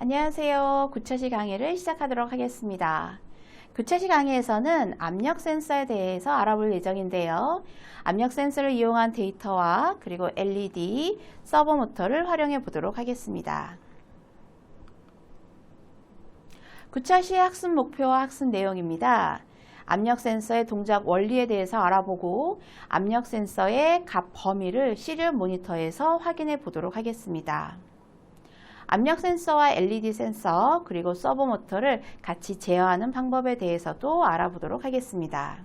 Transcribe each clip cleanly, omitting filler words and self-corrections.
안녕하세요. 구차시 강의를 시작하도록 하겠습니다. 구차시 강의에서는 압력 센서에 대해서 알아볼 예정인데요. 압력 센서를 이용한 데이터와 그리고 LED, 서버 모터를 활용해 보도록 하겠습니다. 구차시의 학습 목표와 학습 내용입니다. 압력 센서의 동작 원리에 대해서 알아보고 압력 센서의 값 범위를 시리얼 모니터에서 확인해 보도록 하겠습니다. 압력 센서와 LED 센서 그리고 서버 모터를 같이 제어하는 방법에 대해서도 알아보도록 하겠습니다.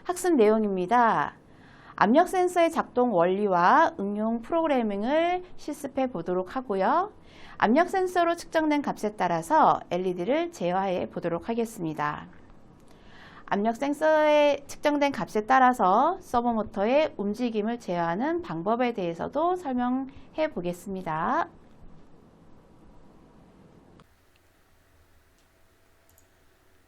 학습 내용입니다. 압력 센서의 작동 원리와 응용 프로그래밍을 실습해 보도록 하고요. 압력 센서로 측정된 값에 따라서 LED를 제어해 보도록 하겠습니다. 압력 센서에 측정된 값에 따라서 서버 모터의 움직임을 제어하는 방법에 대해서도 설명해 보겠습니다.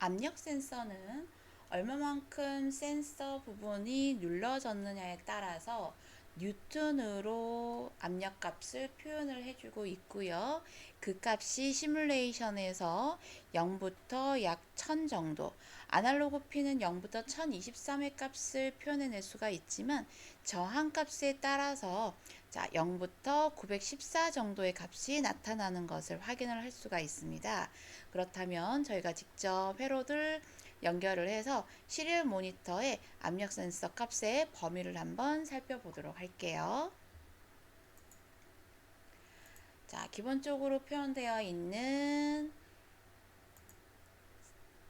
압력 센서는 얼마만큼 센서 부분이 눌러졌느냐에 따라서 뉴턴으로 압력 값을 표현을 해주고 있고요. 그 값이 시뮬레이션에서 0부터 약 1000 정도, 아날로그 P는 0부터 1023의 값을 표현해낼 수가 있지만 저항 값에 따라서 0부터 914 정도의 값이 나타나는 것을 확인을 할 수가 있습니다. 그렇다면 저희가 직접 회로를 연결을 해서 시리얼 모니터의 압력 센서 값의 범위를 한번 살펴보도록 할게요. 기본적으로 표현되어 있는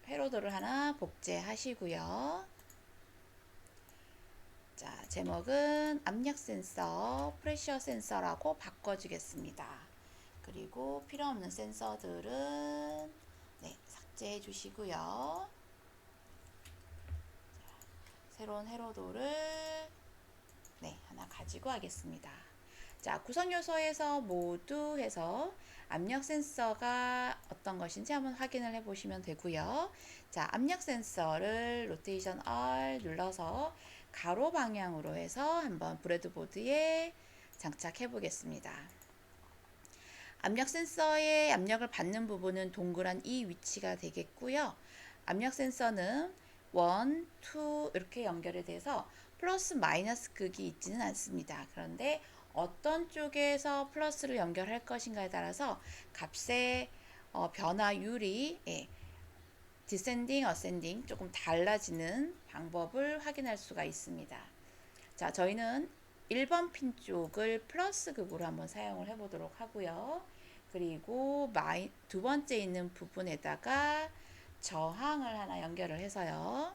회로도를 하나 복제하시고요. 제목은 압력 센서, 프레셔 센서라고 바꿔주겠습니다. 그리고 필요없는 센서들은 삭제해 주시고요. 새로운 회로도를 하나 가지고 하겠습니다. 구성 요소에서 모두 해서 압력 센서가 어떤 것인지 한번 확인을 해 보시면 되고요. 압력 센서를 로테이션 R 눌러서 가로 방향으로 해서 한번 브레드보드에 장착해 보겠습니다. 압력 센서의 압력을 받는 부분은 동그란 이 위치가 되겠고요. 압력 센서는 1, 2 이렇게 연결이 돼서 플러스 마이너스 극이 있지는 않습니다. 그런데 어떤 쪽에서 플러스를 연결할 것인가에 따라서 값의 변화율이 디센딩, 어센딩 조금 달라지는 방법을 확인할 수가 있습니다. 저희는 1번 핀 쪽을 플러스 극으로 한번 사용을 해 보도록 하고요. 그리고 두 번째 있는 부분에다가 저항을 하나 연결을 해서요.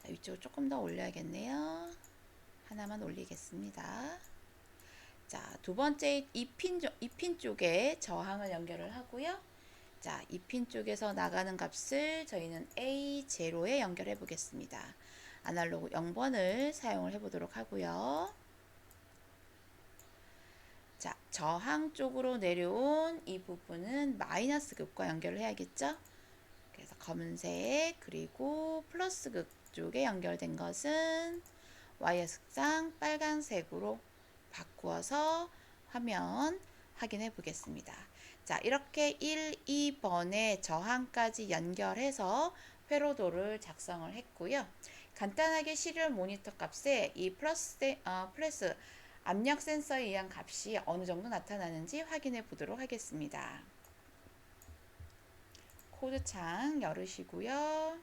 위쪽을 조금 더 올려야겠네요. 하나만 올리겠습니다. 두 번째 이 핀 쪽에 저항을 연결을 하고요. 이 핀 쪽에서 나가는 값을 저희는 A0에 연결해 보겠습니다. 아날로그 0번을 사용을 해 보도록 하고요. 저항 쪽으로 내려온 이 부분은 마이너스 극과 연결을 해야겠죠? 그래서 검은색 그리고 플러스 극 쪽에 연결된 것은 Y축상 빨간색으로 바꾸어서 화면 확인해 보겠습니다. 이렇게 1, 2번에 저항까지 연결해서 회로도를 작성을 했고요. 간단하게 시리얼 모니터 값에 이 플러스 압력 센서에 의한 값이 어느 정도 나타나는지 확인해 보도록 하겠습니다. 코드창 열으시고요.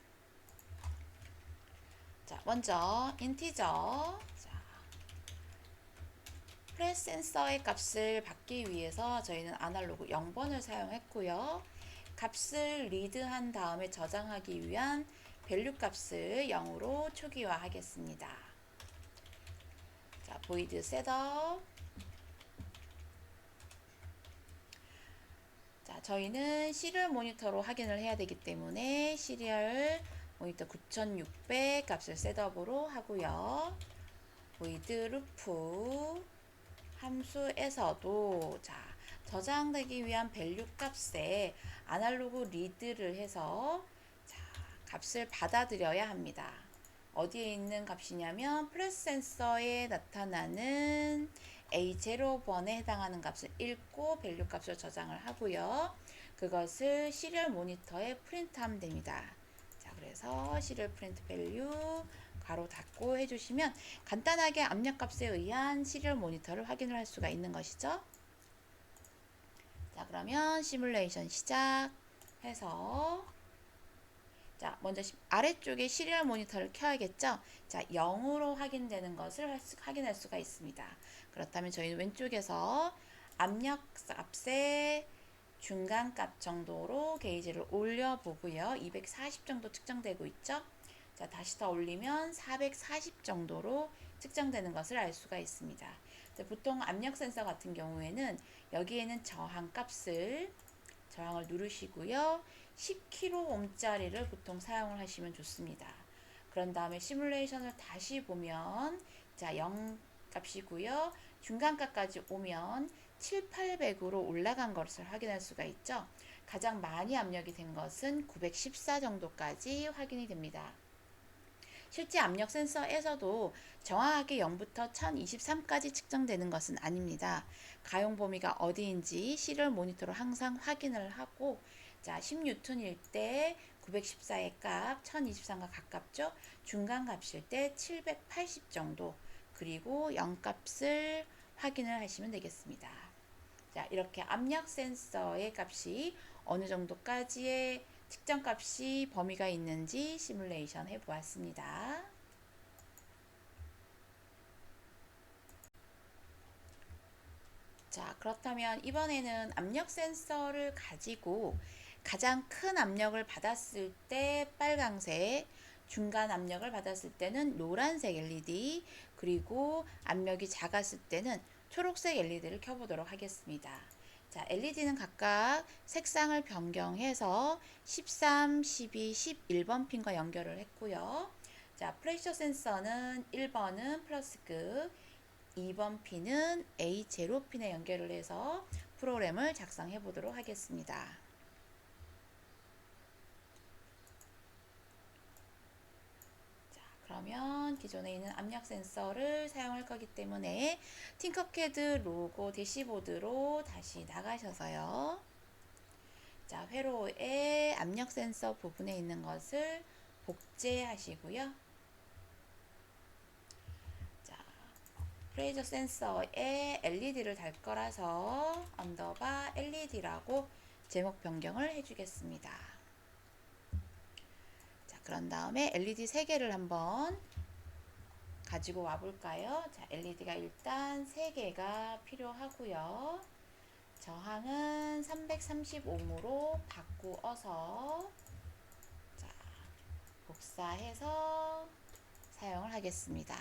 먼저 인티저 프레스 센서의 값을 받기 위해서 저희는 아날로그 0번을 사용했고요. 값을 리드한 다음에 저장하기 위한 밸류 값을 0으로 초기화 하겠습니다. 보이드 셋업. 저희는 시리얼 모니터로 확인을 해야 되기 때문에 시리얼 모니터 9600 값을 셋업으로 하고요. 보이드 루프 함수에서도 저장되기 위한 밸류 값에 아날로그 리드를 해서 값을 받아들여야 합니다. 어디에 있는 값이냐면 프레스 센서에 나타나는 A0번에 해당하는 값을 읽고 밸류 값을 저장을 하고요. 그것을 시리얼 모니터에 프린트하면 됩니다. 자, 그래서 시리얼 프린트 밸류 가로 닫고 해주시면 간단하게 압력값에 의한 시리얼 모니터를 확인을 할 수가 있는 것이죠. 자, 그러면 시뮬레이션 시작해서 자, 먼저 아래쪽에 시리얼 모니터를 켜야겠죠? 자, 0으로 확인되는 것을 확인할 수가 있습니다. 그렇다면 저희는 왼쪽에서 압력값의 중간값 정도로 게이지를 올려보고요. 240 정도 측정되고 있죠? 자, 다시 더 올리면 440 정도로 측정되는 것을 알 수가 있습니다. 보통 압력 센서 같은 경우에는 여기에는 저항을 누르시고요. 10kΩ짜리를 보통 사용을 하시면 좋습니다. 그런 다음에 시뮬레이션을 다시 보면 자, 0 값이고요. 중간값까지 오면 7, 800으로 올라간 것을 확인할 수가 있죠. 가장 많이 압력이 된 것은 914 정도까지 확인이 됩니다. 실제 압력 센서에서도 정확하게 0부터 1023까지 측정되는 것은 아닙니다. 가용 범위가 어디인지 시리얼 모니터로 항상 확인을 하고 자, 10N일 때 914의 값 1023과 가깝죠. 중간 값일 때 780 정도 그리고 0 값을 확인을 하시면 되겠습니다. 자, 이렇게 압력 센서의 값이 어느 정도까지의 측정 값이 범위가 있는지 시뮬레이션 해 보았습니다. 자, 그렇다면 이번에는 압력 센서를 가지고 가장 큰 압력을 받았을 때 빨강색, 중간 압력을 받았을 때는 노란색 LED, 그리고 압력이 작았을 때는 초록색 LED를 켜보도록 하겠습니다. 자, LED는 각각 색상을 변경해서 13, 12, 11번 핀과 연결을 했고요. 자, 프레셔 센서는 1번은 플러스급, 2번 핀은 A0 핀에 연결을 해서 프로그램을 작성해 보도록 하겠습니다. 자, 그러면 기존에 있는 압력 센서를 사용할 거기 때문에 팅커캐드 로고 대시보드로 다시 나가셔서요. 자, 회로의 압력 센서 부분에 있는 것을 복제하시고요. 자, 프레셔 센서에 LED를 달 거라서 언더바 LED라고 제목 변경을 해주겠습니다. 자, 그런 다음에 LED 3개를 한번 가지고 와 볼까요? 자, LED가 일단 3개가 필요하고요. 저항은 330ohm으로 바꾸어서 자, 복사해서 사용을 하겠습니다.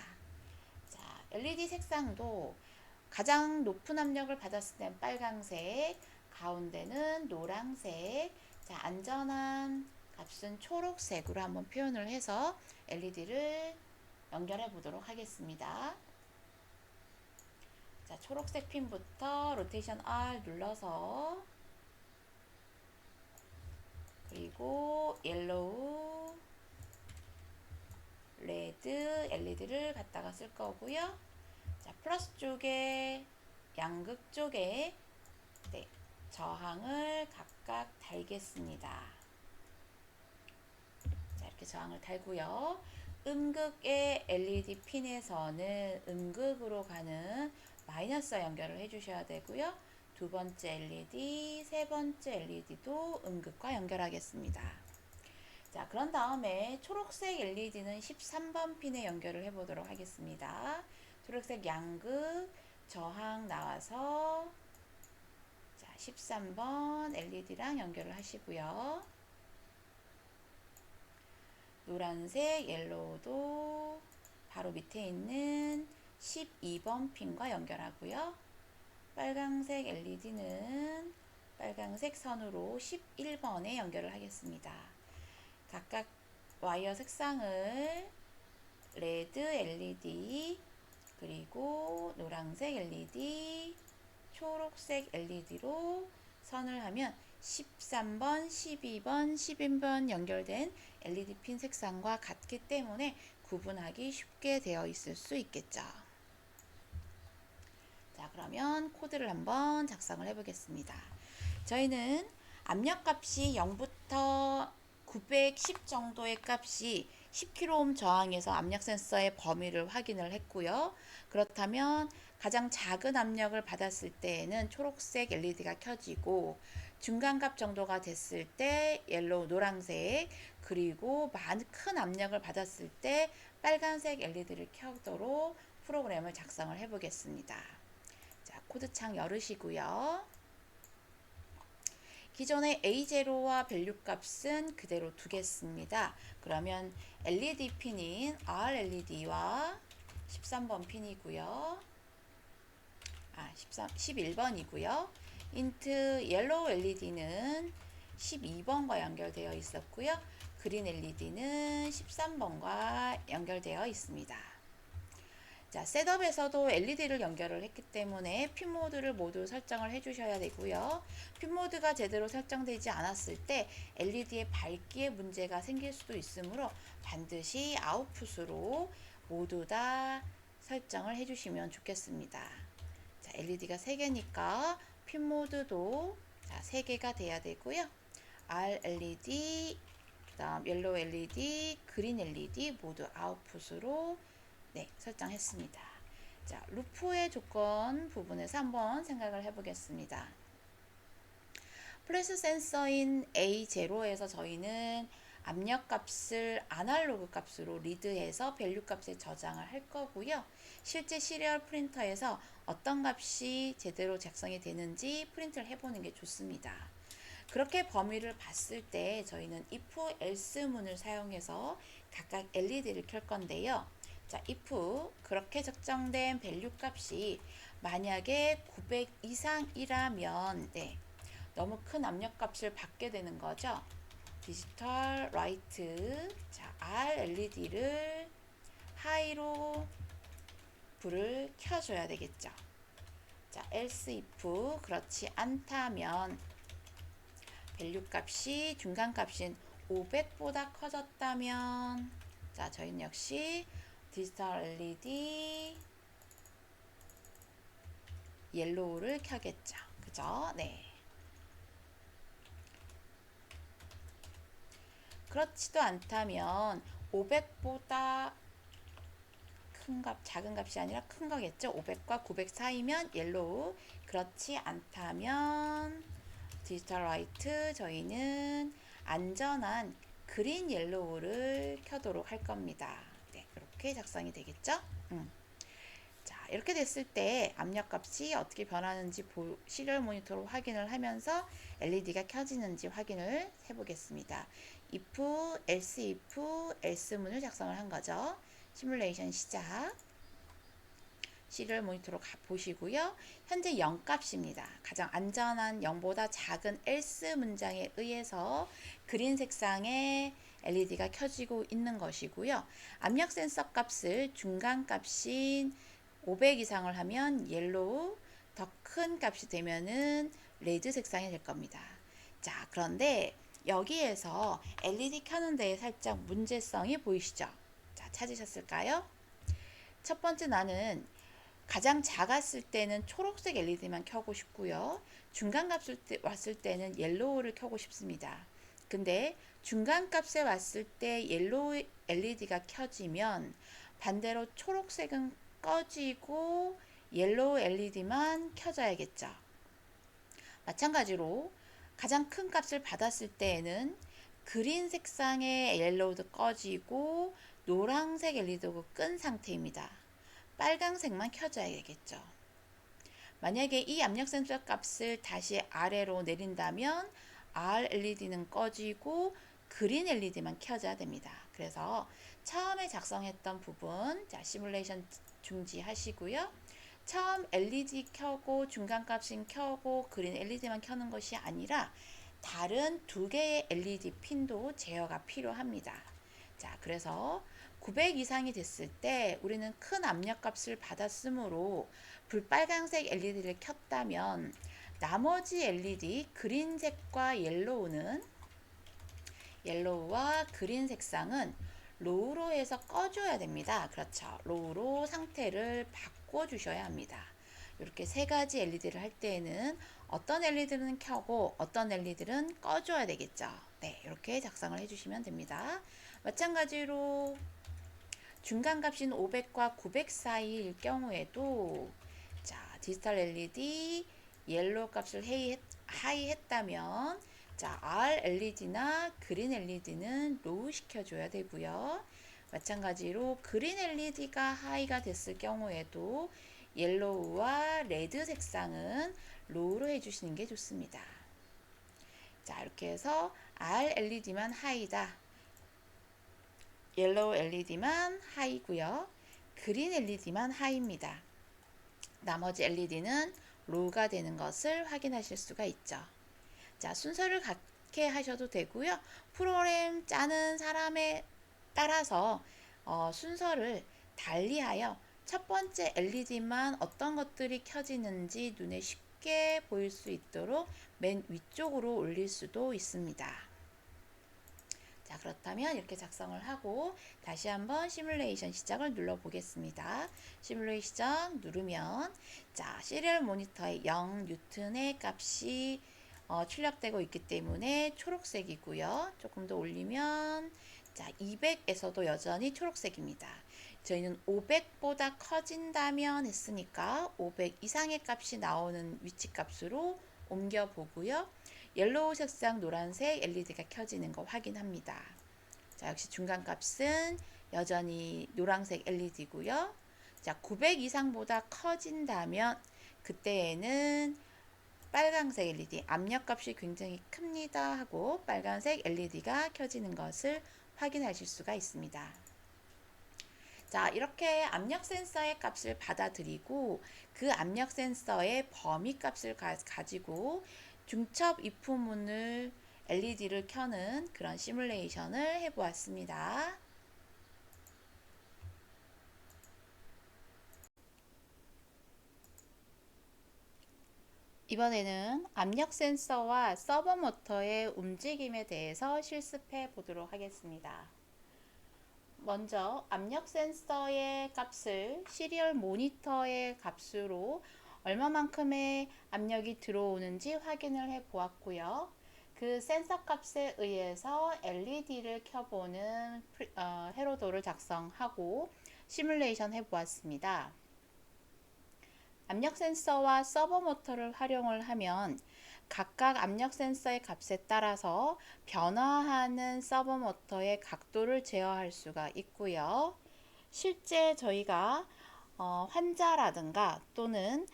자, LED 색상도 가장 높은 압력을 받았을 땐 빨강색, 가운데는 노란색, 자, 안전한 값은 초록색으로 한번 표현을 해서 LED를 연결해 보도록 하겠습니다. 자, 초록색 핀부터 로테이션 R 눌러서 그리고 옐로우, 레드 LED를 갖다가 쓸 거고요. 자, 플러스 쪽에 양극 쪽에 네, 저항을 각각 달겠습니다. 자, 이렇게 저항을 달고요. 음극의 LED 핀에서는 음극으로 가는 마이너스와 연결을 해주셔야 되고요. 두 번째 LED, 세 번째 LED도 음극과 연결하겠습니다. 자, 그런 다음에 초록색 LED는 13번 핀에 연결을 해보도록 하겠습니다. 초록색 양극, 저항 나와서 자, 13번 LED랑 연결을 하시고요. 노란색 옐로우도 바로 밑에 있는 12번 핀과 연결하고요. 빨강색 LED는 빨강색 선으로 11번에 연결을 하겠습니다. 각각 와이어 색상을 레드 LED, 그리고 노란색 LED, 초록색 LED로 선을 하면 13번, 12번, 11번 연결된 LED 핀 색상과 같기 때문에 구분하기 쉽게 되어 있을 수 있겠죠. 자, 그러면 코드를 한번 작성을 해 보겠습니다. 저희는 압력값이 0부터 910 정도의 값이 10kΩ 저항에서 압력 센서의 범위를 확인을 했고요. 그렇다면 가장 작은 압력을 받았을 때에는 초록색 LED가 켜지고 중간값 정도가 됐을 때 옐로우 노란색, 그리고 큰 압력을 받았을 때 빨간색 LED를 켜도록 프로그램을 작성을 해 보겠습니다. 자, 코드창 열으시고요. 기존의 A0와 밸류 값은 그대로 두겠습니다. 그러면 LED 핀인 RLED와 13번 핀이고요. 11번이고요. 인트 옐로우 LED는 12번과 연결되어 있었고요. 그린 LED는 13번과 연결되어 있습니다. 자, 셋업에서도 LED를 연결을 했기 때문에 핀 모드를 모두 설정을 해 주셔야 되고요. 핀 모드가 제대로 설정되지 않았을 때 LED의 밝기에 문제가 생길 수도 있으므로 반드시 아웃풋으로 모두 다 설정을 해 주시면 좋겠습니다. 자, LED가 3개니까 핀 모드도 3개가 돼야 되고요. RLED, 그다음 옐로우 LED, 그린 LED 모두 아웃풋으로 설정했습니다. 자, 루프의 조건 부분에서 한번 생각을 해보겠습니다. 플래시 센서인 A0에서 저희는 압력 값을 아날로그 값으로 리드해서 밸류 값에 저장을 할 거고요. 실제 시리얼 프린터에서 어떤 값이 제대로 작성이 되는지 프린트를 해보는 게 좋습니다. 그렇게 범위를 봤을 때 저희는 if else 문을 사용해서 각각 LED를 켤 건데요. 자, if 그렇게 측정된 밸류 값이 만약에 900 이상이라면 너무 큰 압력 값을 받게 되는 거죠. 디지털 라이트, 자, RLED를 하이로 불을 켜줘야 되겠죠. 자, else if 그렇지 않다면 밸류 값이 중간 값인 500보다 커졌다면 자, 저희는 역시 디지털 LED 옐로우를 켜겠죠. 그죠? 네. 그렇지도 않다면 500보다 큰 값, 작은 값이 아니라 큰 거겠죠. 500과 900 사이면 옐로우. 그렇지 않다면 디지털 라이트 저희는 안전한 그린 옐로우를 켜도록 할 겁니다. 네, 이렇게 작성이 되겠죠. 자, 이렇게 됐을 때 압력 값이 어떻게 변하는지 시리얼 모니터로 확인을 하면서 LED가 켜지는지 확인을 해보겠습니다. if, else if, else 문을 작성을 한 거죠. 시뮬레이션 시작. 시리얼 모니터로 보시고요. 현재 0값입니다. 가장 안전한 0보다 작은 else 문장에 의해서 그린 색상의 LED가 켜지고 있는 것이고요. 압력 센서 값을 중간 값인 500 이상을 하면 옐로우, 더 큰 값이 되면은 레드 색상이 될 겁니다. 자, 그런데 여기에서 LED 켜는 데에 살짝 문제성이 보이시죠? 자, 찾으셨을까요? 첫 번째, 나는 가장 작았을 때는 초록색 LED만 켜고 싶고요. 중간 값을 왔을 때는 옐로우를 켜고 싶습니다. 근데 중간 값에 왔을 때 옐로우 LED가 켜지면 반대로 초록색은 꺼지고 옐로우 LED만 켜져야겠죠. 마찬가지로 가장 큰 값을 받았을 때에는 그린 색상의 옐로우도 꺼지고 노란색 LED도 끈 상태입니다. 빨강색만 켜져야겠죠. 만약에 이 압력 센서 값을 다시 아래로 내린다면 RLED는 꺼지고 그린 LED만 켜져야 됩니다. 그래서 처음에 작성했던 부분, 자, 시뮬레이션 중지하시고요. 처음 LED 켜고 중간 값은 켜고 그린 LED만 켜는 것이 아니라 다른 두 개의 LED 핀도 제어가 필요합니다. 자, 그래서 900 이상이 됐을 때 우리는 큰 압력 값을 받았으므로 불빨간색 LED를 켰다면 나머지 LED 그린색과 옐로우와 그린 색상은 로우로 해서 꺼줘야 됩니다. 그렇죠. 로우로 상태를 바꿔주셔야 합니다. 이렇게 세 가지 LED를 할 때에는 어떤 LED는 켜고 어떤 LED는 꺼줘야 되겠죠. 네, 이렇게 작성을 해주시면 됩니다. 마찬가지로 중간값인 500과 900 사이일 경우에도 자, 디지털 LED 옐로우 값을 하이 했다면 자, R LED나 그린 LED는 로우 시켜줘야 되고요. 마찬가지로 그린 LED가 하이가 됐을 경우에도 옐로우와 레드 색상은 로우로 해주시는 게 좋습니다. 자, 이렇게 해서 R LED만 하이다. 옐로우 LED만 하이고요. 그린 LED만 하이입니다. 나머지 LED는 로우가 되는 것을 확인하실 수가 있죠. 자, 순서를 같게 하셔도 되고요. 프로그램 짜는 사람에 따라서 순서를 달리하여 첫 번째 LED만 어떤 것들이 켜지는지 눈에 쉽게 보일 수 있도록 맨 위쪽으로 올릴 수도 있습니다. 자, 그렇다면 이렇게 작성을 하고 다시 한번 시뮬레이션 시작을 눌러 보겠습니다. 시뮬레이션 누르면 자, 시리얼 모니터에 0 뉴턴의 값이 출력되고 있기 때문에 초록색이고요. 조금 더 올리면 자, 200에서도 여전히 초록색입니다. 저희는 500보다 커진다면 했으니까 500 이상의 값이 나오는 위치 값으로 옮겨 보고요. 옐로우 색상 노란색 LED가 켜지는 거 확인합니다. 자, 역시 중간 값은 여전히 노란색 LED고요. 자, 900 이상보다 커진다면 그때에는 빨간색 LED, 압력값이 굉장히 큽니다 하고 빨간색 LED가 켜지는 것을 확인하실 수가 있습니다. 자, 이렇게 압력 센서의 값을 받아들이고 그 압력 센서의 범위 값을 가지고 중첩 입후문을 LED를 켜는 그런 시뮬레이션을 해보았습니다. 이번에는 압력 센서와 서버 모터의 움직임에 대해서 실습해 보도록 하겠습니다. 먼저 압력 센서의 값을 시리얼 모니터의 값으로 얼마만큼의 압력이 들어오는지 확인을 해 보았고요. 그 센서 값에 의해서 LED를 켜보는 회로도를 작성하고 시뮬레이션 해 보았습니다. 압력 센서와 서버 모터를 활용을 하면 각각 압력 센서의 값에 따라서 변화하는 서버 모터의 각도를 제어할 수가 있고요. 실제 저희가 환자라든가 또는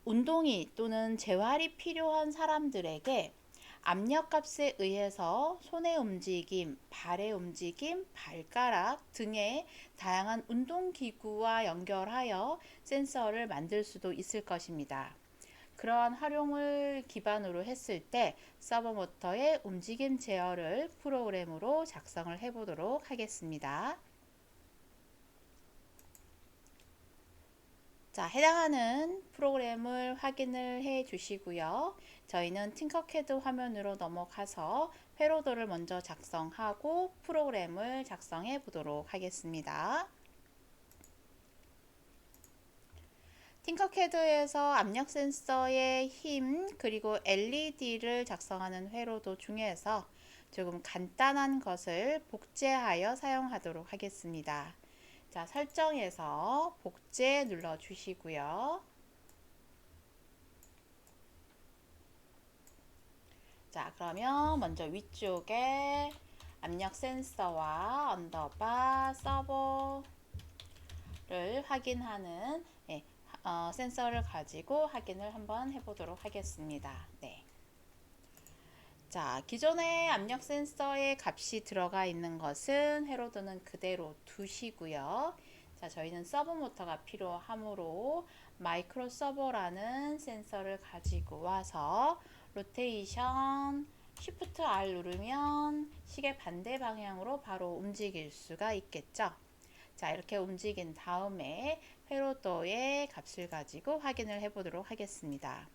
운동이 또는 재활이 필요한 사람들에게 압력값에 의해서 손의 움직임, 발의 움직임, 발가락 등의 다양한 운동기구와 연결하여 센서를 만들 수도 있을 것입니다. 그러한 활용을 기반으로 했을 때 서버 모터의 움직임 제어를 프로그램으로 작성을 해 보도록 하겠습니다. 자, 해당하는 프로그램을 확인을 해 주시고요. 저희는 팅커캐드 화면으로 넘어가서 회로도를 먼저 작성하고 프로그램을 작성해 보도록 하겠습니다. 팅커캐드에서 압력 센서의 힘 그리고 LED를 작성하는 회로도 중에서 조금 간단한 것을 복제하여 사용하도록 하겠습니다. 자, 설정에서 복제 눌러 주시고요. 자, 그러면 먼저 위쪽에 압력 센서와 언더바 서버를 확인하는 센서를 가지고 확인을 한번 해보도록 하겠습니다. 네. 자, 기존의 압력 센서의 값이 들어가 있는 것은 회로도는 그대로 두시고요. 자, 저희는 서버 모터가 필요하므로 마이크로 서버라는 센서를 가지고 와서 로테이션 Shift R 누르면 시계 반대 방향으로 바로 움직일 수가 있겠죠. 자, 이렇게 움직인 다음에 회로도의 값을 가지고 확인을 해 보도록 하겠습니다.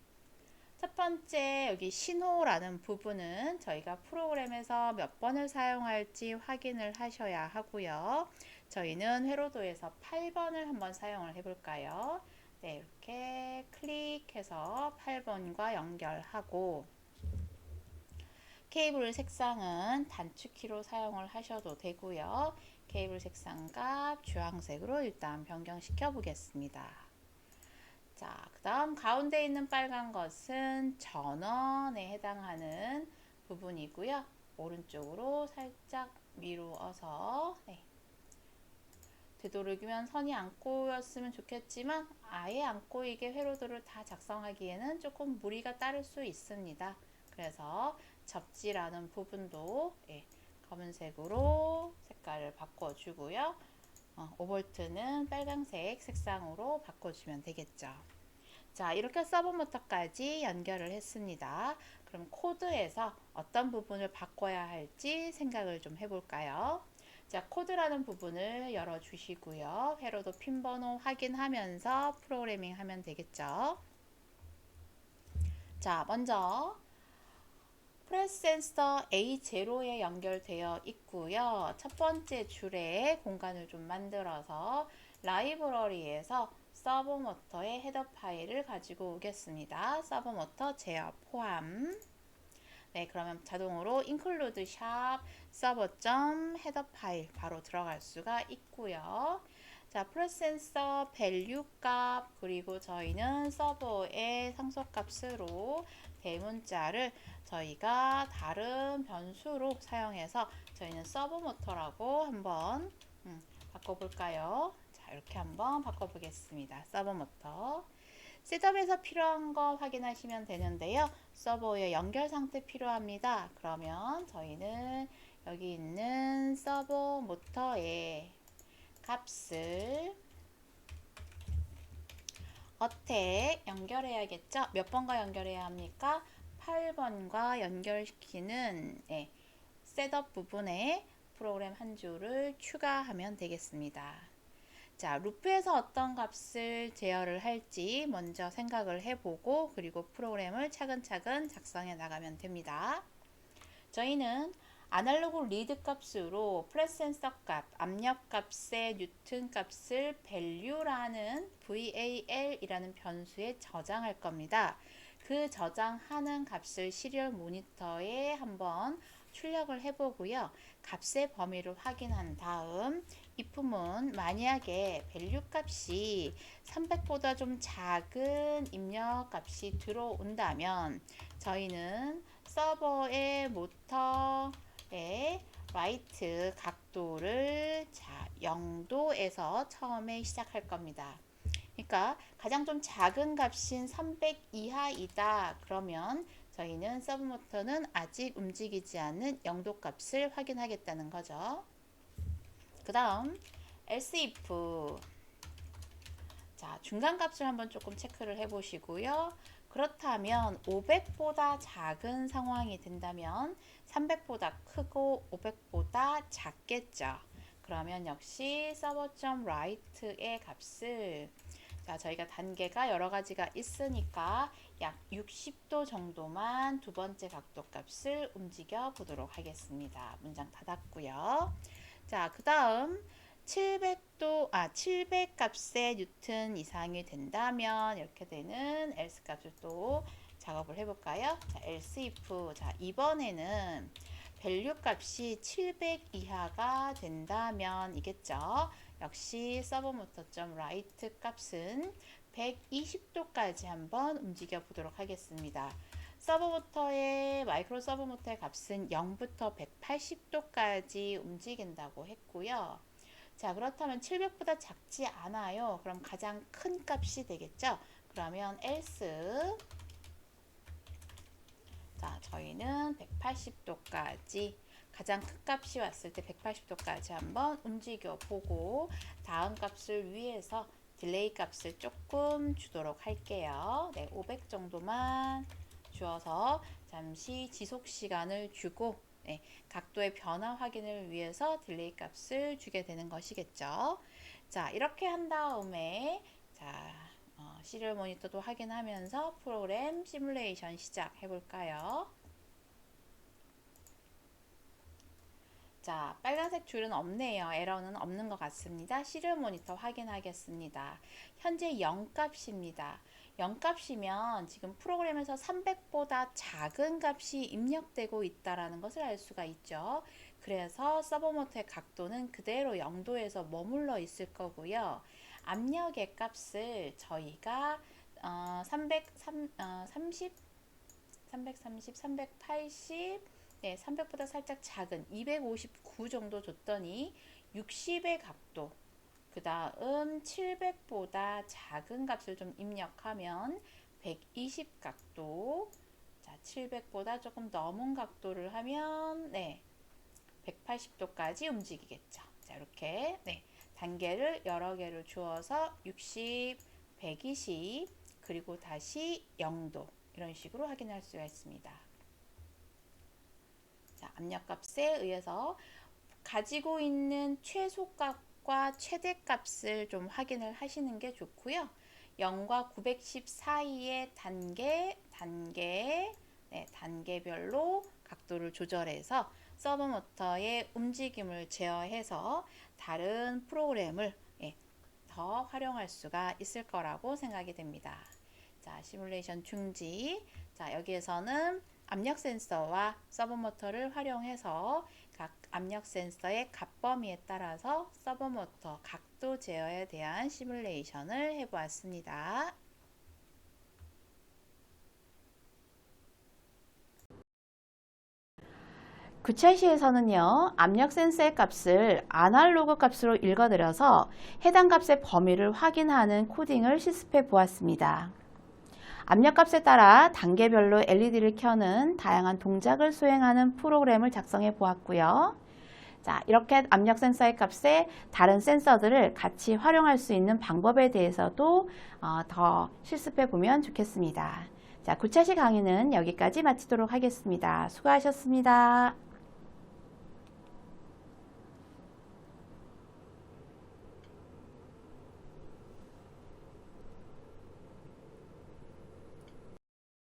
첫 번째 여기 신호라는 부분은 저희가 프로그램에서 몇 번을 사용할지 확인을 하셔야 하고요. 저희는 회로도에서 8번을 한번 사용을 해 볼까요? 네, 이렇게 클릭해서 8번과 연결하고 케이블 색상은 단축키로 사용을 하셔도 되고요. 케이블 색상 값 주황색으로 일단 변경시켜 보겠습니다. 자, 그 다음 가운데 있는 빨간 것은 전원에 해당하는 부분이고요. 오른쪽으로 살짝 미루어서 되도록이면 선이 안 꼬였으면 좋겠지만 아예 안 꼬이게 회로들을 다 작성하기에는 조금 무리가 따를 수 있습니다. 그래서 접지라는 부분도 검은색으로 색깔을 바꿔주고요. 5V는 빨간색 색상으로 바꿔주면 되겠죠. 자, 이렇게 서브 모터까지 연결을 했습니다. 그럼 코드에서 어떤 부분을 바꿔야 할지 생각을 좀 해볼까요? 자, 코드라는 부분을 열어주시고요. 회로도 핀 번호 확인하면서 프로그래밍 하면 되겠죠. 자, 먼저 프레스 센서 A0에 연결되어 있고요. 첫 번째 줄에 공간을 좀 만들어서 라이브러리에서 서브 모터의 헤더 파일을 가지고 오겠습니다. 서브 모터 제어 포함. 네, 그러면 자동으로 include 샵 server.header 파일 바로 들어갈 수가 있고요. 자, 프레스 센서 밸류 값 그리고 저희는 서버의 상속값으로 대문자를 저희가 다른 변수로 사용해서 저희는 서브 모터라고 한번 바꿔볼까요? 자, 이렇게 한번 바꿔보겠습니다. 서브 모터. 셋업에서 필요한 거 확인하시면 되는데요. 서버의 연결 상태 필요합니다. 그러면 저희는 여기 있는 서버 모터의 값을 어택 연결해야겠죠? 몇 번과 연결해야 합니까? 8번과 연결시키는 셋업 부분에 프로그램 한 줄을 추가하면 되겠습니다. 자, 루프에서 어떤 값을 제어를 할지 먼저 생각을 해보고 그리고 프로그램을 차근차근 작성해 나가면 됩니다. 저희는 아날로그 리드 값으로 프레스 센서 값, 압력 값의 뉴튼 값을 value라는 VAL이라는 변수에 저장할 겁니다. 그 저장하는 값을 시리얼 모니터에 한번 출력을 해보고요. 값의 범위를 확인한 다음 if문 만약에 value 값이 300보다 좀 작은 입력 값이 들어온다면 저희는 서버의 모터의 라이트 각도를 0도에서 처음에 시작할 겁니다. 그러니까 가장 좀 작은 값인 300 이하이다. 그러면 저희는 서브 모터는 아직 움직이지 않는 0도 값을 확인하겠다는 거죠. 그 다음 else if 자, 중간 값을 한번 조금 체크를 해 보시고요. 그렇다면 500보다 작은 상황이 된다면 300보다 크고 500보다 작겠죠. 그러면 역시 server.write의 값을 자, 저희가 단계가 여러 가지가 있으니까 약 60도 정도만 두 번째 각도 값을 움직여 보도록 하겠습니다. 문장 닫았고요. 자, 그 다음 700 값의 뉴튼 이상이 된다면 이렇게 되는 else 값을 또 작업을 해볼까요? 자, else if 자, 이번에는 value 값이 700 이하가 된다면 이겠죠. 역시 servermotor.write 값은 120도까지 한번 움직여 보도록 하겠습니다. 서버모터의 마이크로 서버모터의 값은 0부터 180도까지 움직인다고 했고요. 자, 그렇다면 700보다 작지 않아요. 그럼 가장 큰 값이 되겠죠. 그러면 else 자, 저희는 180도까지 가장 큰 값이 왔을 때 180도까지 한번 움직여 보고 다음 값을 위해서 딜레이 값을 조금 주도록 할게요. 네, 500 정도만 주어서 잠시 지속 시간을 주고 각도의 변화 확인을 위해서 딜레이 값을 주게 되는 것이겠죠. 자, 이렇게 한 다음에 시리얼 모니터도 확인하면서 프로그램 시뮬레이션 시작해 볼까요? 자, 빨간색 줄은 없네요. 에러는 없는 것 같습니다. 시리얼 모니터 확인하겠습니다. 현재 0값입니다. 0값이면 지금 프로그램에서 300보다 작은 값이 입력되고 있다는 것을 알 수가 있죠. 그래서 서버모터의 각도는 그대로 0도에서 머물러 있을 거고요. 압력의 값을 저희가 330, 380, 네, 300보다 살짝 작은 259 정도 줬더니 60의 각도, 그 다음 700보다 작은 값을 좀 입력하면 120 각도, 자, 700보다 조금 넘은 각도를 하면 네, 180도까지 움직이겠죠. 자, 이렇게 네, 단계를 여러 개를 주어서 60, 120, 그리고 다시 0도 이런 식으로 확인할 수가 있습니다. 자, 압력값에 의해서 가지고 있는 최소값과 최대값을 좀 확인을 하시는 게 좋고요. 0과 910 사이의 단계별로 각도를 조절해서 서버모터의 움직임을 제어해서 다른 프로그램을 더 활용할 수가 있을 거라고 생각이 됩니다. 자, 시뮬레이션 중지. 자, 여기에서는 압력 센서와 서버모터를 활용해서 각 압력 센서의 값 범위에 따라서 서버모터 각도 제어에 대한 시뮬레이션을 해보았습니다. 구차시에서는요, 압력 센서의 값을 아날로그 값으로 읽어드려서 해당 값의 범위를 확인하는 코딩을 실습해 보았습니다. 압력값에 따라 단계별로 LED를 켜는 다양한 동작을 수행하는 프로그램을 작성해 보았고요. 자, 이렇게 압력 센서의 값에 다른 센서들을 같이 활용할 수 있는 방법에 대해서도 더 실습해 보면 좋겠습니다. 자, 구차시 강의는 여기까지 마치도록 하겠습니다. 수고하셨습니다.